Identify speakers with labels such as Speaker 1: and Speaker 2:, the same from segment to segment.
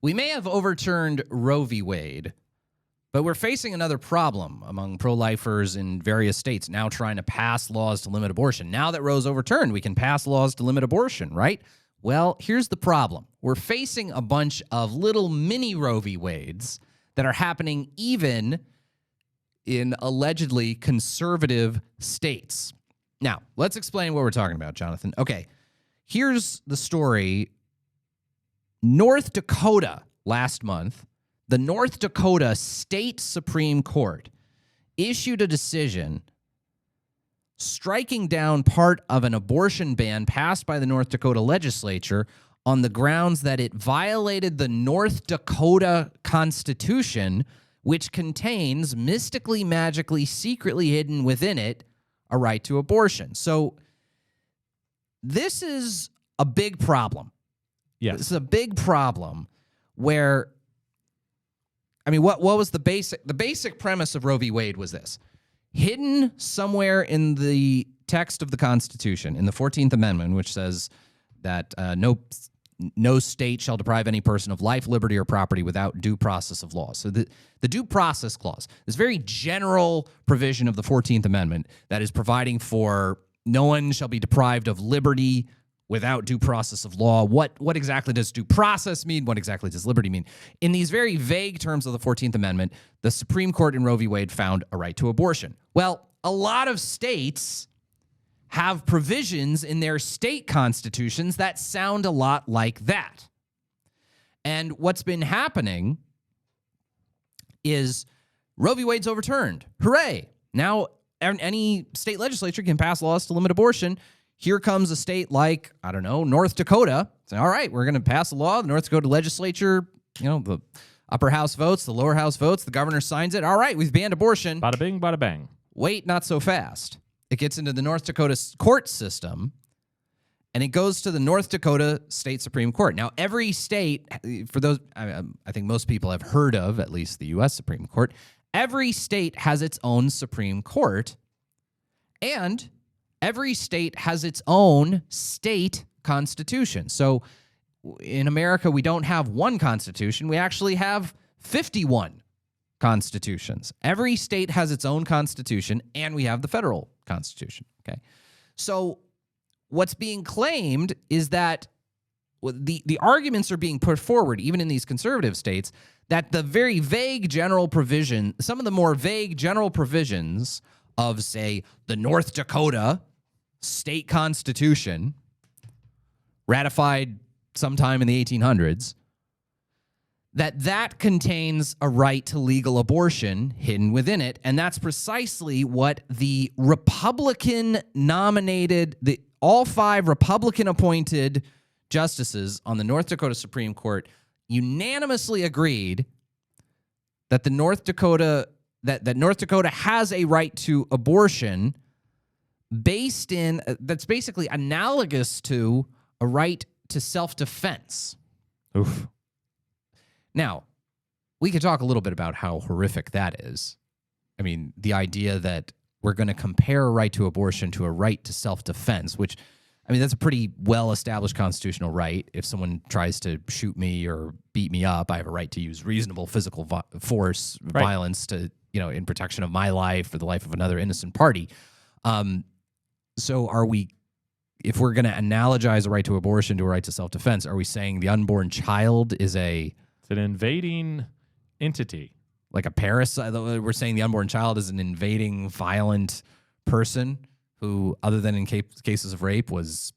Speaker 1: We may have overturned Roe v. Wade, but we're facing another problem among pro-lifers in various states now trying to pass laws to limit abortion. Now that Roe's overturned, we can pass laws to limit abortion, right? Well, here's the problem. We're facing a bunch of little mini Roe v. Wades that are happening even in allegedly conservative states. Now, let's explain what we're talking about, Jonathan. Okay, here's the story. North Dakota last month, the North Dakota State Supreme Court issued a decision striking down part of an abortion ban passed by the North Dakota legislature on the grounds that it violated the North Dakota Constitution, which contains mystically, magically, secretly hidden within it a right to abortion. So this is a big problem.
Speaker 2: Yes.
Speaker 1: This is a big problem where, I mean, what was the basic premise of Roe v. Wade was this. Hidden somewhere in the text of the Constitution, in the 14th Amendment, which says that no state shall deprive any person of life, liberty, or property without due process of law. So the due process clause, this very general provision of the 14th Amendment that is providing for no one shall be deprived of liberty without due process of law. What exactly does due process mean? What exactly does liberty mean? In these very vague terms of the 14th Amendment, the Supreme Court in Roe v. Wade found a right to abortion. Well, a lot of states have provisions in their state constitutions that sound a lot like that. And what's been happening is Roe v. Wade's overturned. Hooray! Now any state legislature can pass laws to limit abortion. Here comes a state like, I don't know, North Dakota. Say, all right, we're going to pass a law. The North Dakota legislature, the upper house votes, the lower house votes, the governor signs it. All right, we've banned abortion.
Speaker 2: Bada bing, bada bang.
Speaker 1: Wait, not so fast. It gets into the North Dakota court system, and it goes to the North Dakota State Supreme Court. Now, every state, for those, I think most people have heard of, at least the U.S. Supreme Court, every state has its own Supreme Court, and every state has its own state constitution. So in America, we don't have one constitution. We actually have 51 constitutions. Every state has its own constitution, and we have the federal constitution. Okay. So what's being claimed is that the arguments are being put forward, even in these conservative states, that the very vague general provision, some of the more vague general provisions of, say, the North Dakota state constitution, ratified sometime in the 1800s, that contains a right to legal abortion hidden within it. And that's precisely what the all 5 Republican-appointed justices on the North Dakota Supreme Court unanimously agreed that North Dakota has a right to abortion that's basically analogous to a right to self-defense.
Speaker 2: Oof.
Speaker 1: Now, we could talk a little bit about how horrific that is. I mean, the idea that we're going to compare a right to abortion to a right to self-defense, which, I mean, that's a pretty well-established constitutional right. If someone tries to shoot me or beat me up, I have a right to use reasonable physical force,
Speaker 2: right,
Speaker 1: violence to, in protection of my life or the life of another innocent party. So if we're going to analogize a right to abortion to a right to self-defense, are we saying the unborn child is
Speaker 2: it's an invading entity?
Speaker 1: Like a parasite? We're saying the unborn child is an invading, violent person who, other than in cases of rape, was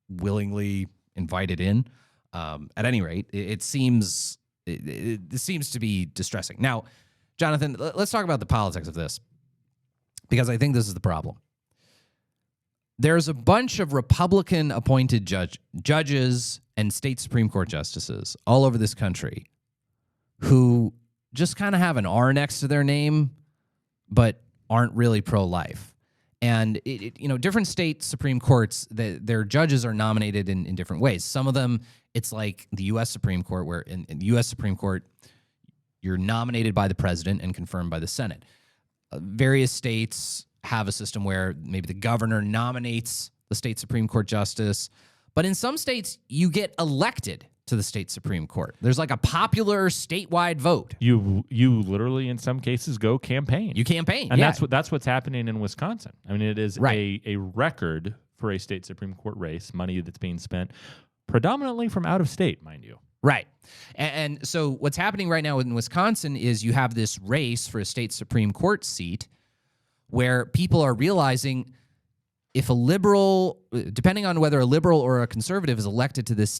Speaker 1: willingly invited in. At any rate, it seems to be distressing. Now, Jonathan, let's talk about the politics of this, because I think this is the problem. There's a bunch of Republican-appointed judges and state Supreme Court justices all over this country who just kind of have an R next to their name, but aren't really pro-life. And different state Supreme Courts, their judges are nominated in different ways. Some of them, it's like the U.S. Supreme Court, where in the U.S. Supreme Court, you're nominated by the president and confirmed by the Senate. Various states have a system where maybe the governor nominates the state Supreme Court justice, but in some states, you get elected to the state Supreme Court. There's like a popular statewide vote.
Speaker 2: You literally in some cases go campaign.
Speaker 1: You campaign,
Speaker 2: and
Speaker 1: yeah.
Speaker 2: that's what's happening in Wisconsin. I mean, it is
Speaker 1: Right.
Speaker 2: a record for a state Supreme Court race, money that's being spent predominantly from out of state, mind you.
Speaker 1: Right. And so what's happening right now in Wisconsin is you have this race for a state Supreme Court seat where people are realizing if a liberal, depending on whether a liberal or a conservative is elected to this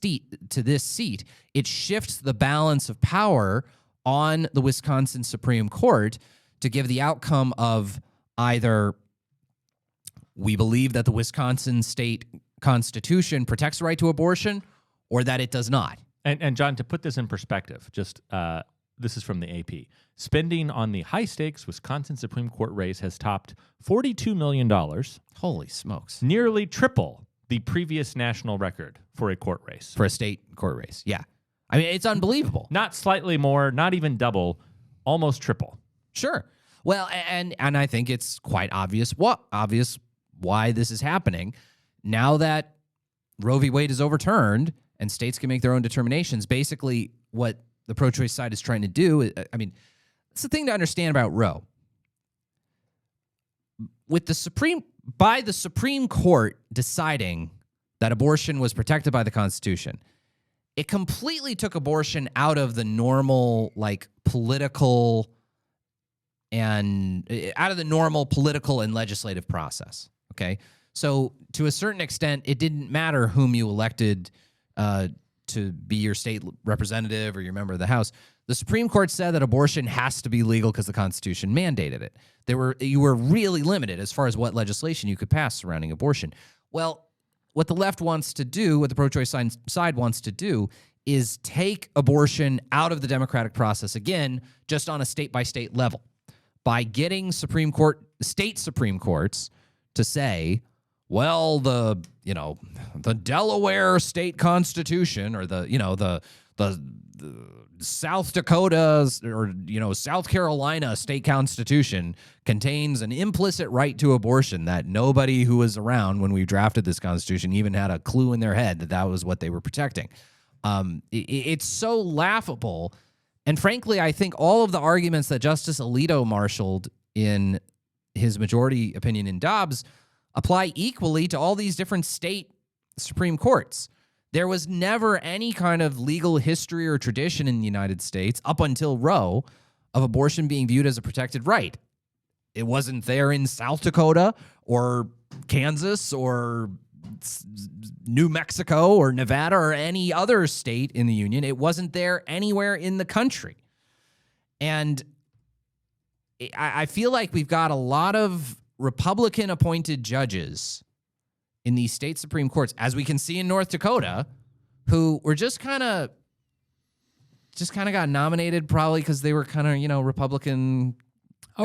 Speaker 1: seat, it shifts the balance of power on the Wisconsin Supreme Court to give the outcome of either we believe that the Wisconsin state constitution protects the right to abortion or that it does not.
Speaker 2: And John, to put this in perspective, just this is from the AP. Spending on the high-stakes Wisconsin Supreme Court race has topped $42 million,
Speaker 1: Holy smokes.
Speaker 2: nearly triple the previous national record for a court race.
Speaker 1: For a state court race, yeah. I mean, it's unbelievable.
Speaker 2: Not slightly more, not even double, almost triple.
Speaker 1: Sure. Well, and I think it's quite obvious why this is happening. Now that Roe v. Wade is overturned and states can make their own determinations, basically what the pro-choice side is trying to do, I mean, it's the thing to understand about Roe. By the Supreme Court deciding that abortion was protected by the Constitution, it completely took abortion out of the normal, political and legislative process. Okay. So to a certain extent, it didn't matter whom you elected to be your state representative or your member of the House. The Supreme Court said that abortion has to be legal because the Constitution mandated it. You were really limited as far as what legislation you could pass surrounding abortion. Well, what the left wants to do, what the pro-choice side wants to do, is take abortion out of the democratic process again, just on a state-by-state level, by getting state Supreme Courts to say, well, the Delaware state constitution or the South Dakota or South Carolina state constitution contains an implicit right to abortion that nobody who was around when we drafted this constitution even had a clue in their head that was what they were protecting. It's so laughable. And frankly, I think all of the arguments that Justice Alito marshaled in his majority opinion in Dobbs apply equally to all these different state Supreme Courts. There was never any kind of legal history or tradition in the United States up until Roe of abortion being viewed as a protected right. It wasn't there in South Dakota or Kansas or New Mexico or Nevada or any other state in the union. It wasn't there anywhere in the country. And I feel like we've got a lot of Republican-appointed judges in these state Supreme Courts, as we can see in North Dakota, who were just kind of got nominated probably because they were kind of, Republican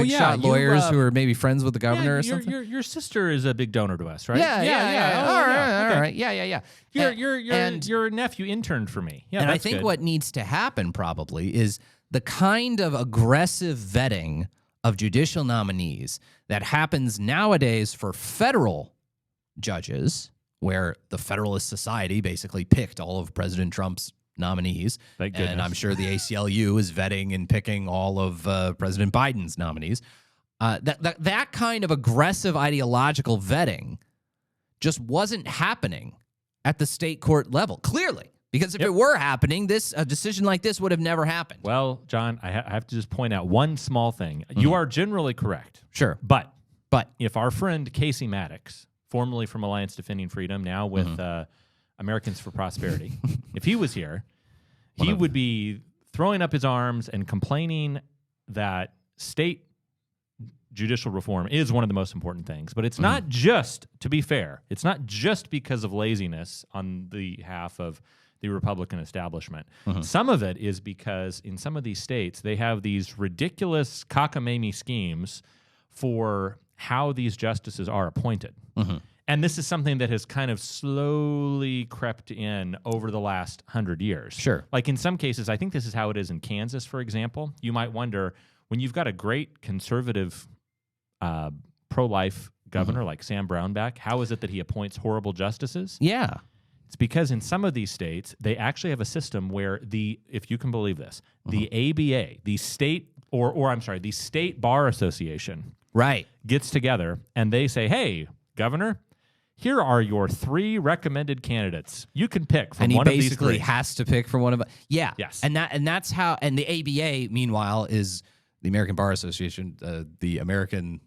Speaker 1: shot lawyers who are maybe friends with the governor or something.
Speaker 2: Your sister is a big donor to us, right?
Speaker 1: Yeah.
Speaker 2: Oh,
Speaker 1: All right. Yeah.
Speaker 2: Your nephew interned for me. Yeah,
Speaker 1: and I
Speaker 2: that's
Speaker 1: think
Speaker 2: good.
Speaker 1: what needs to happen probably is the kind of aggressive vetting of judicial nominees that happens nowadays for federal judges, where the Federalist Society basically picked all of President Trump's nominees.
Speaker 2: Thank goodness.
Speaker 1: And I'm sure the ACLU is vetting and picking all of President Biden's nominees. That kind of aggressive ideological vetting just wasn't happening at the state court level, clearly. Because if it were happening, a decision like this would have never happened.
Speaker 2: Well, John, I have to just point out one small thing. Mm-hmm. You are generally correct.
Speaker 1: Sure.
Speaker 2: But if our friend Casey Maddox, formerly from Alliance Defending Freedom, now with Americans for Prosperity, if he was here, he would be throwing up his arms and complaining that state judicial reform is one of the most important things. But it's not just, to be fair, it's not just because of laziness on the half of the Republican establishment. Some of it is because in some of these states, they have these ridiculous cockamamie schemes for how these justices are appointed. And this is something that has kind of slowly crept in over the last 100 years.
Speaker 1: Sure.
Speaker 2: Like in some cases, I think this is how it is in Kansas, for example. You might wonder, when you've got a great conservative pro-life governor like Sam Brownback, how is it that he appoints horrible justices?
Speaker 1: Yeah.
Speaker 2: It's because in some of these states, they actually have a system where if you can believe this, the ABA, the state the state bar association,
Speaker 1: right,
Speaker 2: gets together and they say, "Hey, governor, here are your 3 recommended candidates. You can pick from one of these 3."
Speaker 1: And he basically has to pick from one of. Yeah.
Speaker 2: Yes.
Speaker 1: And that's how. And the ABA, meanwhile, is the American Bar Association, the American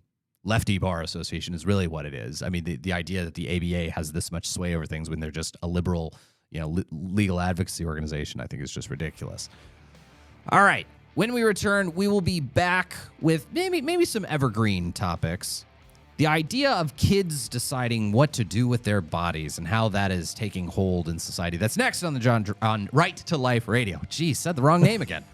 Speaker 1: Lefty Bar Association is really what it is. I mean, the idea that the ABA has this much sway over things when they're just a liberal, legal advocacy organization, I think is just ridiculous. All right. When we return, we will be back with maybe some evergreen topics. The idea of kids deciding what to do with their bodies and how that is taking hold in society. That's next on Right to Life Radio. Geez, said the wrong name again.